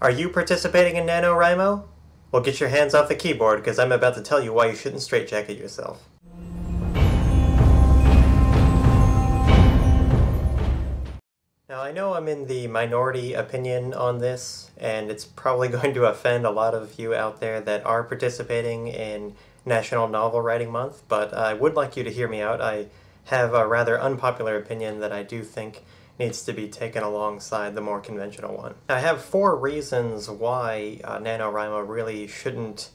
Are you participating in NaNoWriMo? Well, get your hands off the keyboard because I'm about to tell you why you shouldn't straitjacket yourself. Now, I know I'm in the minority opinion on this, and it's probably going to offend a lot of you out there that are participating in National Novel Writing Month, but I would like you to hear me out. I have a rather unpopular opinion that I do think needs to be taken alongside the more conventional one. I have 4 reasons why NaNoWriMo really shouldn't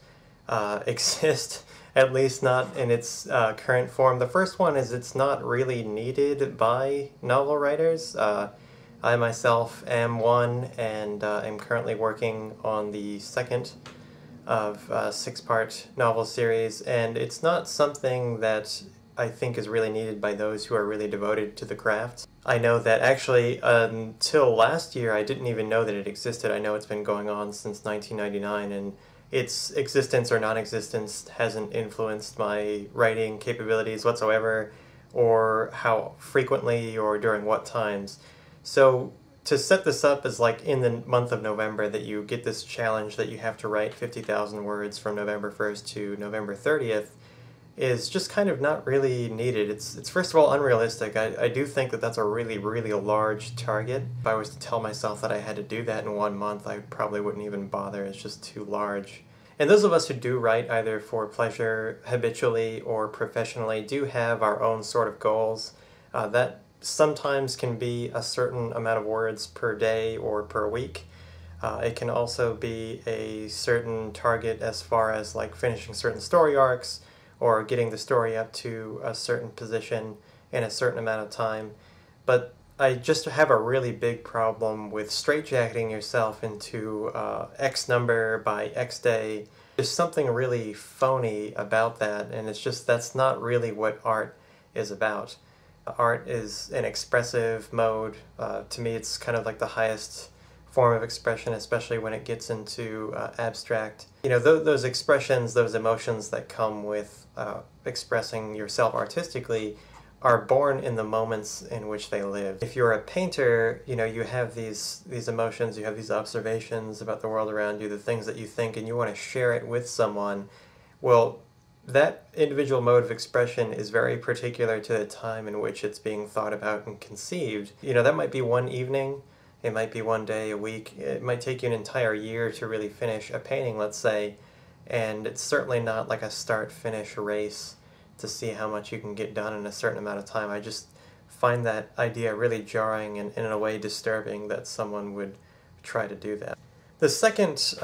exist, at least not in its current form. The first one is it's not really needed by novel writers. I myself am one, and am currently working on the second of a 6-part novel series, and it's not something that I think is really needed by those who are really devoted to the craft. I know that actually until last year I didn't even know that it existed. I know it's been going on since 1999, and its existence or non-existence hasn't influenced my writing capabilities whatsoever, or how frequently or during what times. So to set this up as like in the month of November that you get this challenge that you have to write 50,000 words from November 1st to November 30th is just kind of not really needed. It's first of all unrealistic. I do think that that's a really, really large target. If I was to tell myself that I had to do that in 1 month, I probably wouldn't even bother. It's just too large. And those of us who do write either for pleasure, habitually, or professionally do have our own sort of goals. That sometimes can be a certain amount of words per day or per week. It can also be a certain target as far as like finishing certain story arcs or getting the story up to a certain position in a certain amount of time. But I just have a really big problem with straitjacketing yourself into X number by X day. There's something really phony about that, and it's just that's not really what art is about. Art is an expressive mode. To me, it's kind of like the highest form of expression, especially when it gets into abstract. You know, those expressions, those emotions that come with expressing yourself artistically are born in the moments in which they live. If you're a painter, you know, you have these emotions, you have these observations about the world around you, the things that you think, and you want to share it with someone. Well, that individual mode of expression is very particular to the time in which it's being thought about and conceived. You know, that might be one evening, it might be one day, a week, it might take you an entire year to really finish a painting, let's say, and it's certainly not like a start-finish race to see how much you can get done in a certain amount of time. I just find that idea really jarring and in a way disturbing that someone would try to do that. The second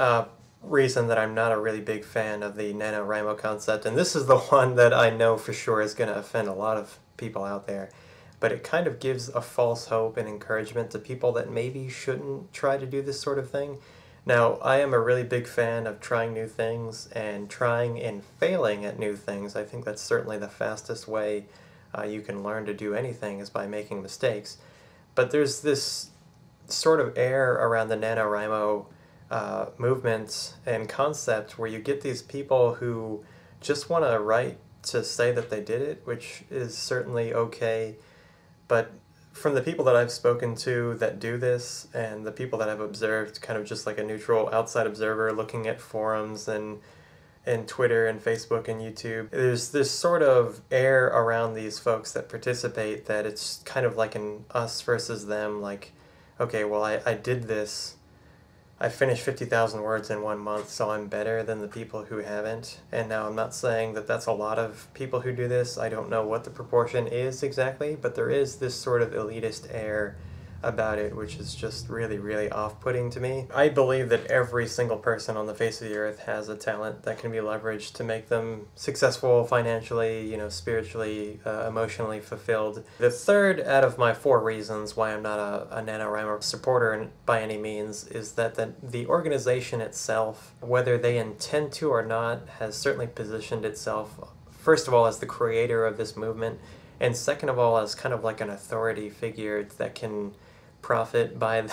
reason that I'm not a really big fan of the NaNoWriMo concept, and this is the one that I know for sure is going to offend a lot of people out there, but it kind of gives a false hope and encouragement to people that maybe shouldn't try to do this sort of thing. Now, I am a really big fan of trying new things and trying and failing at new things. I think that's certainly the fastest way you can learn to do anything is by making mistakes. But there's this sort of air around the NaNoWriMo movement and concept where you get these people who just want to write to say that they did it, which is certainly okay, but from the people that I've spoken to that do this and the people that I've observed kind of just like a neutral outside observer looking at forums and Twitter and Facebook and YouTube, there's this sort of air around these folks that participate that it's kind of like an us versus them, like, okay, well I did this, I finished 50,000 words in 1 month, so I'm better than the people who haven't. And now I'm not saying that that's a lot of people who do this. I don't know what the proportion is exactly, but there is this sort of elitist air about it, which is just really, really off-putting to me. I believe that every single person on the face of the earth has a talent that can be leveraged to make them successful financially, you know, spiritually, emotionally fulfilled. The third out of my 4 reasons why I'm not a NaNoWriMo supporter by any means is that the organization itself, whether they intend to or not, has certainly positioned itself, first of all, as the creator of this movement, and second of all, as kind of like an authority figure that can profit by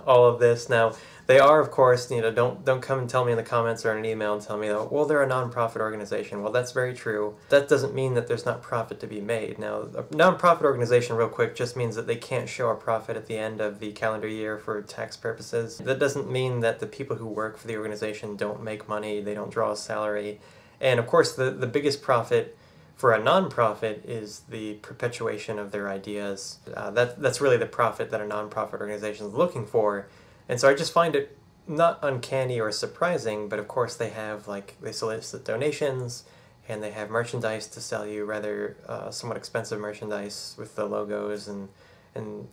all of this. Now, they are, of course, don't come and tell me in the comments or in an email and tell me that, well, they're a nonprofit organization. Well, that's very true. That doesn't mean that there's not profit to be made. Now, a nonprofit organization, real quick, just means that they can't show a profit at the end of the calendar year for tax purposes. That doesn't mean that the people who work for the organization don't make money, they don't draw a salary. And of course, the biggest profit for a nonprofit is the perpetuation of their ideas. That's really the profit that a nonprofit organization is looking for. And so I just find it not uncanny or surprising, but of course they have, they solicit donations, and they have merchandise to sell you, rather somewhat expensive merchandise with the logos and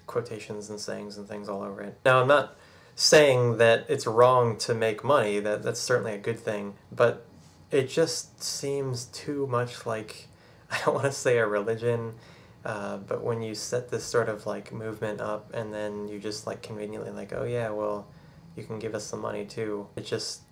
quotations and sayings and things all over it. Now, I'm not saying that it's wrong to make money, that's certainly a good thing, but it just seems too much like, I don't want to say a religion, but when you set this sort of movement up and then you just conveniently oh yeah, well, you can give us some money too, it just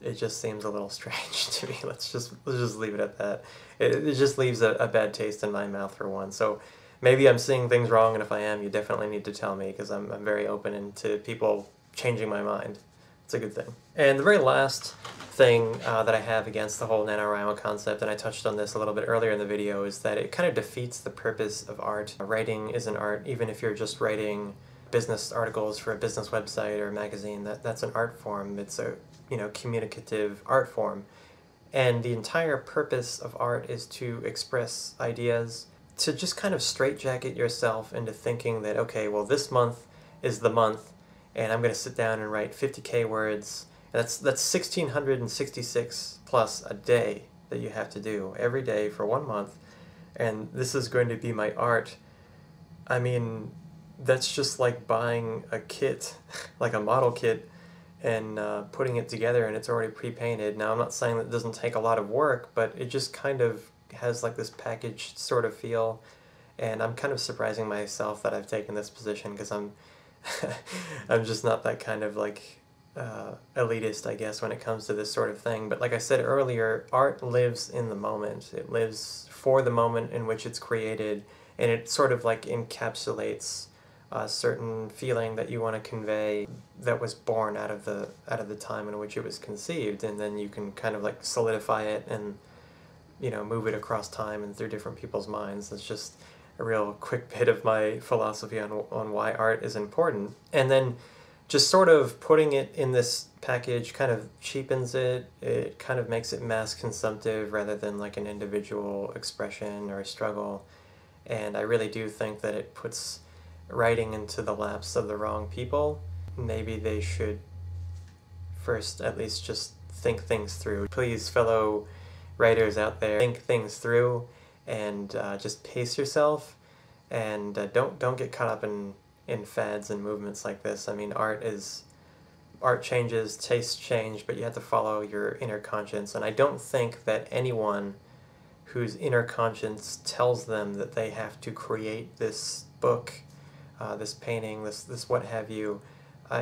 seems a little strange to me. Let's just leave it at that. It just leaves a bad taste in my mouth, for one. So maybe I'm seeing things wrong, and if I am, you definitely need to tell me, because I'm very open to people changing my mind. It's a good thing. And the very last thing that I have against the whole NaNoWriMo concept, and I touched on this a little bit earlier in the video, is that it kind of defeats the purpose of art. Writing is an art, even if you're just writing business articles for a business website or a magazine. That's an art form. It's a communicative art form. And the entire purpose of art is to express ideas, to just kind of straitjacket yourself into thinking that, okay, well, this month is the month, and I'm going to sit down and write 50K words. That's 1,666 plus a day that you have to do every day for 1 month, and this is going to be my art. I mean, that's just like buying a kit, like a model kit, and putting it together, and it's already pre-painted. Now, I'm not saying that it doesn't take a lot of work, but it just kind of has this packaged sort of feel, and I'm kind of surprising myself that I've taken this position, because I'm I'm just not that kind of elitist, I guess, when it comes to this sort of thing. But like I said earlier, art lives in the moment. It lives for the moment in which it's created, and it sort of encapsulates a certain feeling that you want to convey that was born out of the time in which it was conceived, and then you can kind of solidify it and move it across time and through different people's minds. It's just a real quick bit of my philosophy on why art is important. And then just sort of putting it in this package kind of cheapens it. It kind of makes it mass consumptive rather than an individual expression or a struggle. And I really do think that it puts writing into the laps of the wrong people. Maybe they should first at least just think things through. Please, fellow writers out there, think things through, and just pace yourself, and don't get caught up in fads and movements like this. I mean, art changes, tastes change, but you have to follow your inner conscience, and I don't think that anyone whose inner conscience tells them that they have to create this book, this painting, this what have you,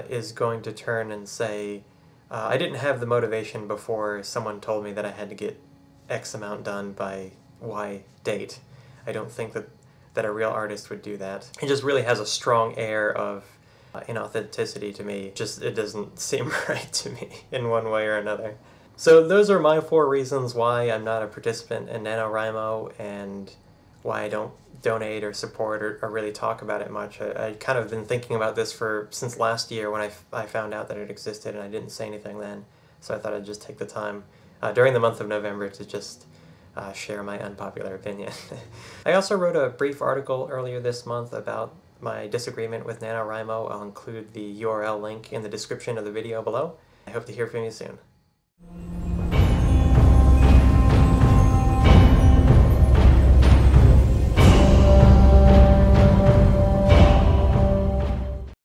is going to turn and say, I didn't have the motivation before someone told me that I had to get X amount done by Y date. I don't think that a real artist would do that. It just really has a strong air of inauthenticity to me. It doesn't seem right to me in one way or another. So those are my 4 reasons why I'm not a participant in NaNoWriMo, and why I don't donate or support or really talk about it much. I kind of been thinking about this since last year when I found out that it existed, and I didn't say anything then. So I thought I'd just take the time during the month of November to just share my unpopular opinion. I also wrote a brief article earlier this month about my disagreement with NaNoWriMo. I'll include the URL link in the description of the video below. I hope to hear from you soon.